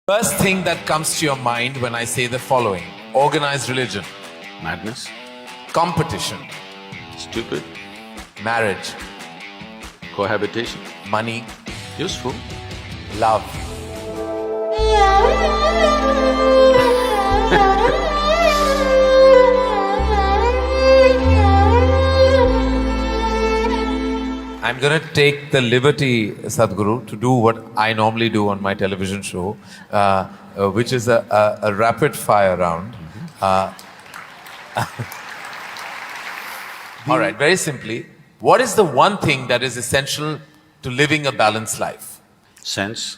First thing that comes to your mind when I say the following: organized religion, Madness, competition, stupid, marriage, cohabitation, money, useful, love. I'm going to take the liberty, Sadhguru, to do what I normally do on my television show, which is a rapid fire round. All right, very simply, what is the one thing that is essential to living a balanced life? sense,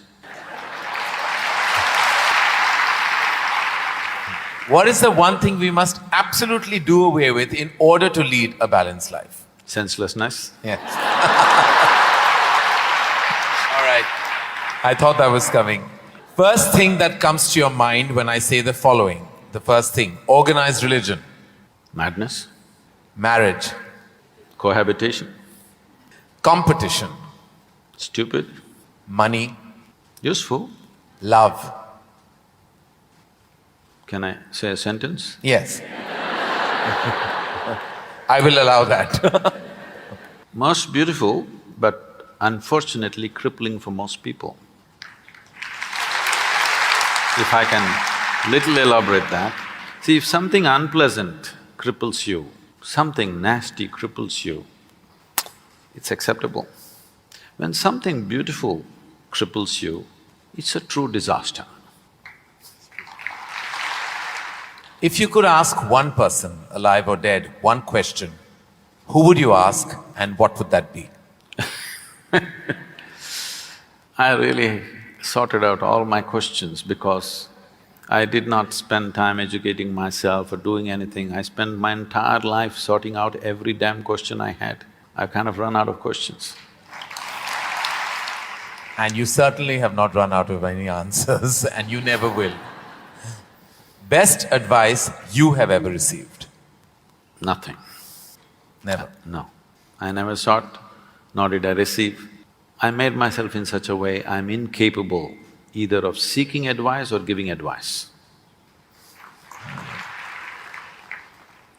What is the one thing we must absolutely do away with in order to lead a balanced life? senselessness, Yes. All right. I thought that was coming. First thing that comes to your mind when I say the following. The first thing: organized religion, madness, marriage, cohabitation, competition, stupid, money, useful. love. Can I say a sentence? Yes. I will allow that. Most beautiful, but unfortunately crippling for most people. If I can little elaborate that, see, if something unpleasant cripples you, something nasty cripples you, it's acceptable. When something beautiful cripples you, it's a true disaster. If you could ask one person, alive or dead, one question, who would you ask and what would that be? I really sorted out all my questions because I did not spend time educating myself or doing anything. I spent my entire life sorting out every damn question I had. I've kind of run out of questions. And you certainly have not run out of any answers, and you never will. Best advice you have ever received? Nothing. Never. No. I never sought, nor did I receive. I made myself in such a way I'm incapable either of seeking advice or giving advice.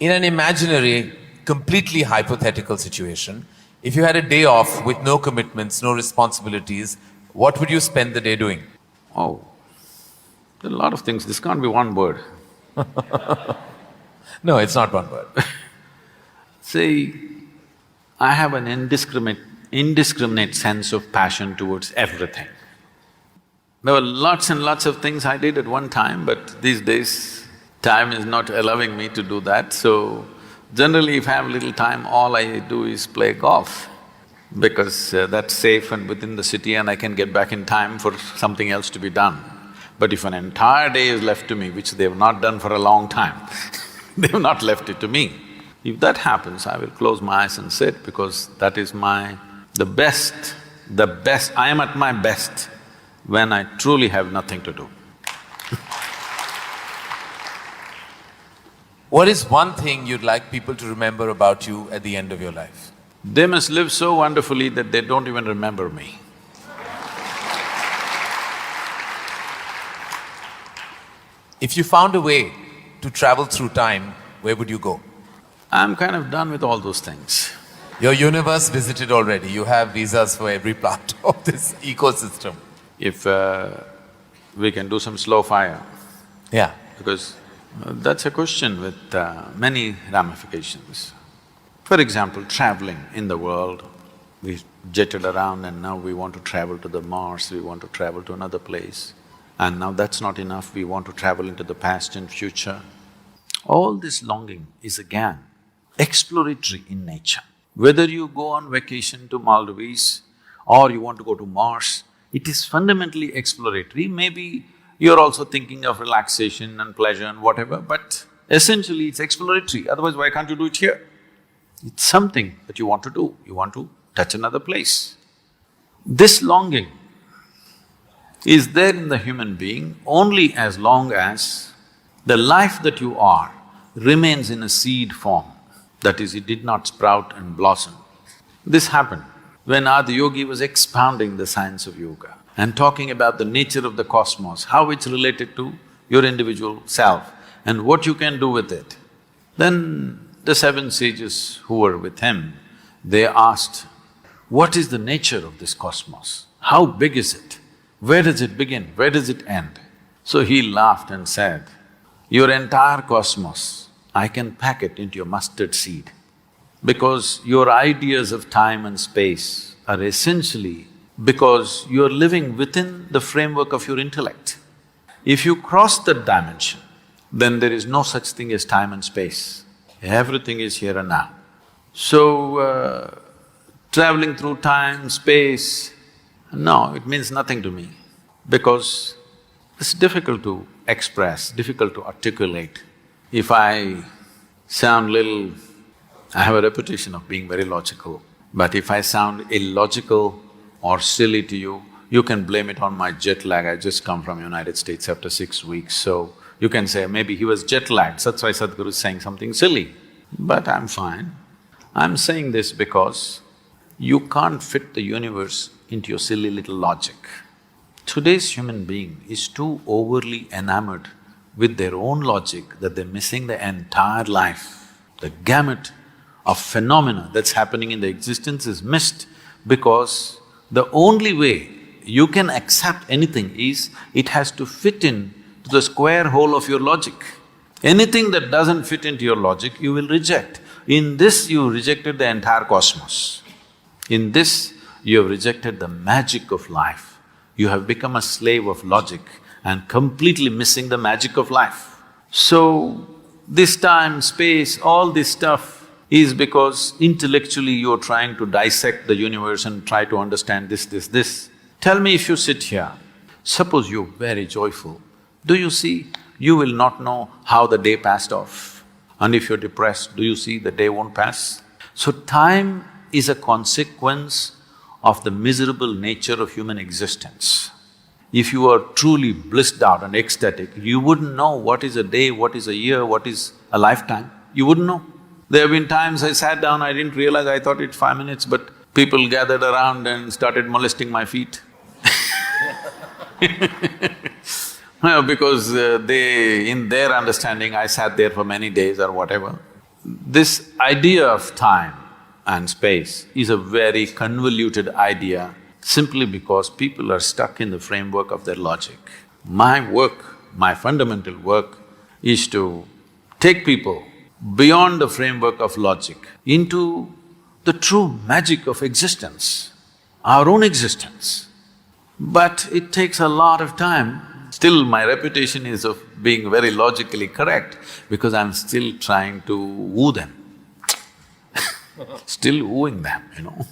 In an imaginary, completely hypothetical situation, if you had a day off with no commitments, no responsibilities, what would you spend the day doing? Oh, there are a lot of things, this can't be one word. No, it's not one word. See, I have an indiscriminate sense of passion towards everything. There were lots and lots of things I did at one time, but these days, time is not allowing me to do that, so generally if I have little time, all I do is play golf, because that's safe and within the city and I can get back in time for something else to be done. But if an entire day is left to me, which they've not done for a long time, they've not left it to me. If that happens, I will close my eyes and sit, because that is the best, I am at my best when I truly have nothing to do. What is one thing you'd like people to remember about you at the end of your life? They must live so wonderfully that they don't even remember me. If you found a way to travel through time, where would you go? I'm kind of done with all those things. Your universe visited already, you have visas for every part of this ecosystem. If we can do some slow fire, Yeah. because that's a question with many ramifications. For example, traveling in the world, we jetted around and now we want to travel to the Mars, we want to travel to another place. And now that's not enough, we want to travel into the past and future. All this longing is again exploratory in nature. Whether you go on vacation to Maldives or you want to go to Mars, it is fundamentally exploratory. Maybe you're also thinking of relaxation and pleasure and whatever, but essentially it's exploratory, otherwise why can't you do it here? It's something that you want to do, you want to touch another place. This longing is there in the human being only as long as the life that you are remains in a seed form. That is, it did not sprout and blossom. This happened when Adi Yogi was expounding the science of yoga. and talking about the nature of the cosmos, how it's related to your individual self and what you can do with it. Then the seven sages who were with him, they asked, what is the nature of this cosmos? How big is it? Where does it begin? Where does it end? So he laughed and said, your entire cosmos, I can pack it into a mustard seed, because your ideas of time and space are essentially because you're living within the framework of your intellect. If you cross that dimension, then there is no such thing as time and space. Everything is here and now. So, traveling through time, space, no, it means nothing to me, because it's difficult to express, difficult to articulate. If I sound little… I have a reputation of being very logical, but if I sound illogical or silly to you, you can blame it on my jet lag. I just come from United States after 6 weeks, so you can say maybe he was jet lagged, that's why Sadhguru is saying something silly. But I'm fine. I'm saying this because you can't fit the universe into your silly little logic. Today's human being is too overly enamored with their own logic that they're missing the entire life. The gamut of phenomena that's happening in the existence is missed because the only way you can accept anything is it has to fit in to the square hole of your logic. Anything that doesn't fit into your logic, you will reject. In this, you rejected the entire cosmos. In this, you have rejected the magic of life. You have become a slave of logic and completely missing the magic of life. So, this time, space, all this stuff is because intellectually you're trying to dissect the universe and try to understand this. Tell me, if you sit here, suppose you're very joyful, do you see, you will not know how the day passed off. And if you're depressed, do you see the day won't pass? So time is a consequence of the miserable nature of human existence. If you are truly blissed out and ecstatic, you wouldn't know what is a day, what is a year, what is a lifetime. You wouldn't know. There have been times I sat down, I didn't realize, I thought it's 5 minutes, but people gathered around and started molesting my feet. Because in their understanding, I sat there for many days or whatever. This idea of time and space is a very convoluted idea simply because people are stuck in the framework of their logic. My work, my fundamental work is to take people beyond the framework of logic into the true magic of existence, our own existence. But it takes a lot of time. Still, my reputation is of being very logically correct because I'm still trying to woo them. Still wooing them, you know.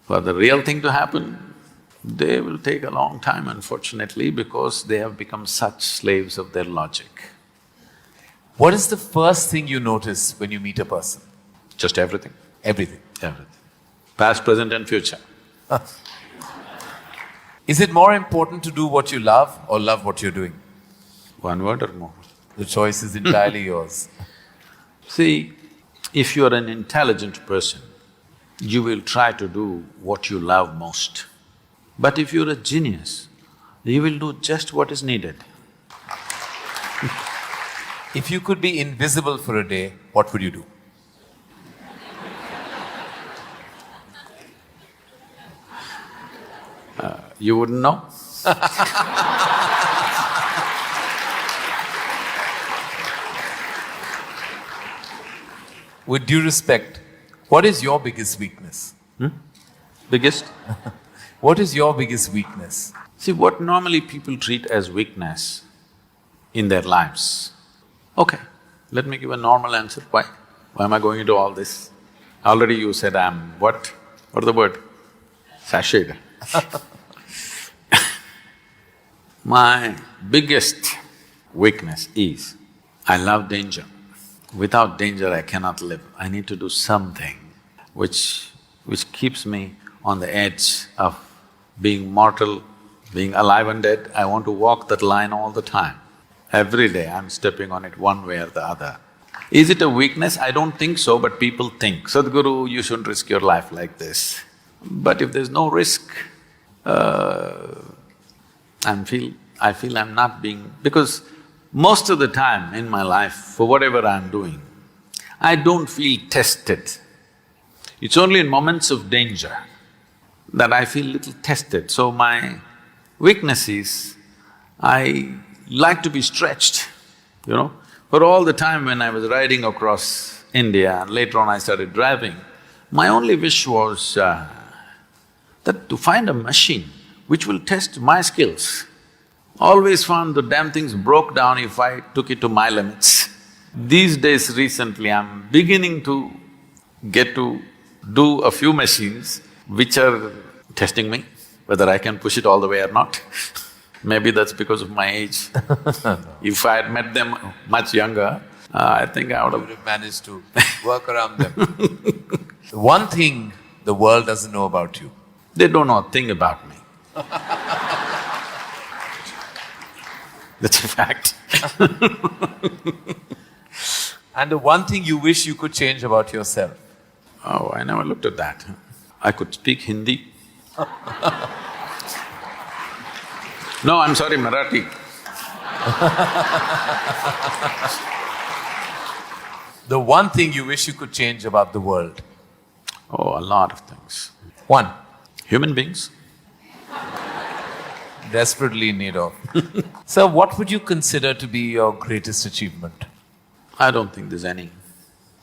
For the real thing to happen, they will take a long time, unfortunately, because they have become such slaves of their logic. What is the first thing you notice when you meet a person? Just everything. Everything. Everything. Past, present and future. Is it more important to do what you love or love what you're doing? One word or more? The choice is entirely yours. See, if you're an intelligent person, you will try to do what you love most. But if you're a genius, you will do just what is needed. If you could be invisible for a day, what would you do? You wouldn't know? With due respect, what is your biggest weakness? Biggest? What is your biggest weakness? See, what normally people treat as weakness in their lives. Okay, let me give a normal answer. Why? Why am I going into all this? Already you said I'm what? What is the word? Sashayed. My biggest weakness is, I love danger. Without danger, I cannot live. I need to do something which keeps me on the edge of being mortal, being alive and dead. I want to walk that line all the time. Every day I'm stepping on it one way or the other. Is it a weakness? I don't think so, but people think, Sadhguru, you shouldn't risk your life like this. But if there's no risk, I feel I'm not being… because most of the time in my life, for whatever I'm doing, I don't feel tested. It's only in moments of danger that I feel little tested. So my weakness is, I like to be stretched, you know. For all the time when I was riding across India and later on I started driving, my only wish was that to find a machine which will test my skills. Always found the damn things broke down if I took it to my limits. These days recently, I'm beginning to get to do a few machines which are testing me, whether I can push it all the way or not. Maybe that's because of my age. If I had met them much younger, I think I would have managed to work around them. One thing the world doesn't know about you. They don't know a thing about me. That's a fact. And the one thing you wish you could change about yourself? Oh, I never looked at that. I could speak Hindi. No, I'm sorry, Marathi. The one thing you wish you could change about the world? Oh, a lot of things. One. Human beings. Desperately in need of. Sir, what would you consider to be your greatest achievement? I don't think there's any,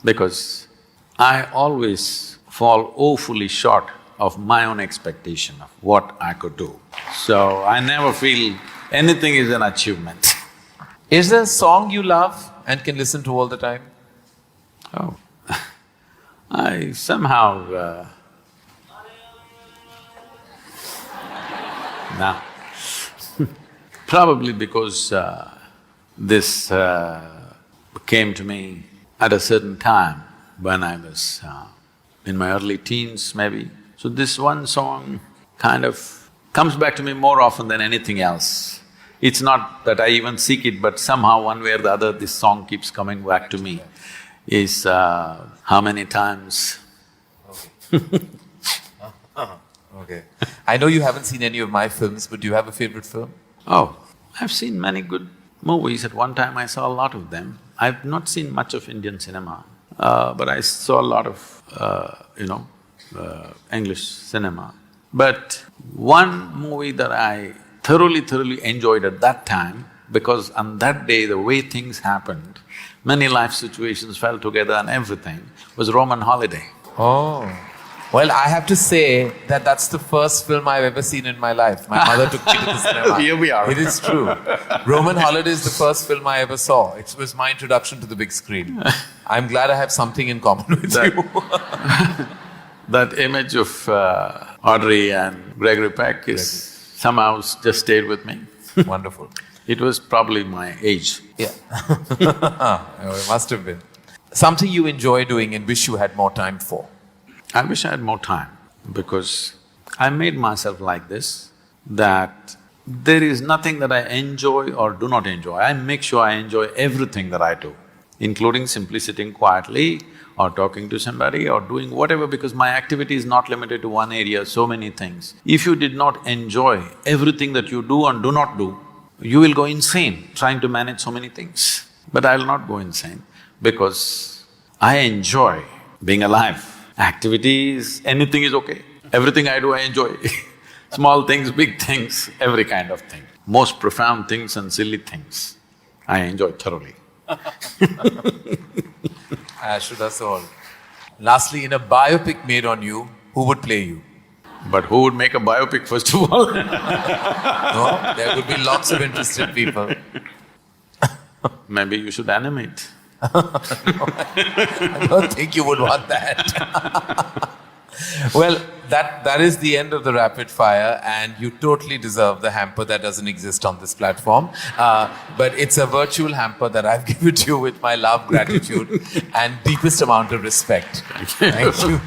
because I always fall woefully short of my own expectation of what I could do. So I never feel anything is an achievement. Is there a song you love and can listen to all the time? Oh, I somehow… nah. Probably because this came to me at a certain time when I was in my early teens maybe. So this one song kind of comes back to me more often than anything else. It's not that I even seek it, but somehow one way or the other this song keeps coming back to me. Is how many times… Okay. I know you haven't seen any of my films, but do you have a favorite film? Oh, I've seen many good movies. At one time I saw a lot of them. I've not seen much of Indian cinema, but I saw a lot of, English cinema. But one movie that I thoroughly enjoyed at that time, because on that day the way things happened, many life situations fell together and everything, was Roman Holiday. Oh. Well, I have to say that that's the first film I've ever seen in my life. My mother took me to the cinema. Here we are. It is true. Roman Holiday is the first film I ever saw. It was my introduction to the big screen. I'm glad I have something in common with you. That image of Audrey and Gregory Peck is somehow just stayed with me. Wonderful. It was probably my age. Yeah. It must have been. Something you enjoy doing and wish you had more time for? I wish I had more time, because I made myself like this, that there is nothing that I enjoy or do not enjoy. I make sure I enjoy everything that I do, including simply sitting quietly or talking to somebody or doing whatever, because my activity is not limited to one area, so many things. If you did not enjoy everything that you do and do not do, you will go insane trying to manage so many things. But I will not go insane, because I enjoy being alive. Activities, anything is okay. Everything I do, I enjoy. Small things, big things, every kind of thing. Most profound things and silly things, I enjoy thoroughly. Should us all. Lastly, in a biopic made on you, who would play you? But who would make a biopic first of all? No, there would be lots of interested people. Maybe you should animate. I don't think you would want that. Well, that is the end of the rapid fire, and you totally deserve the hamper that doesn't exist on this platform. But it's a virtual hamper that I've given to you with my love, gratitude and deepest amount of respect. Thank you.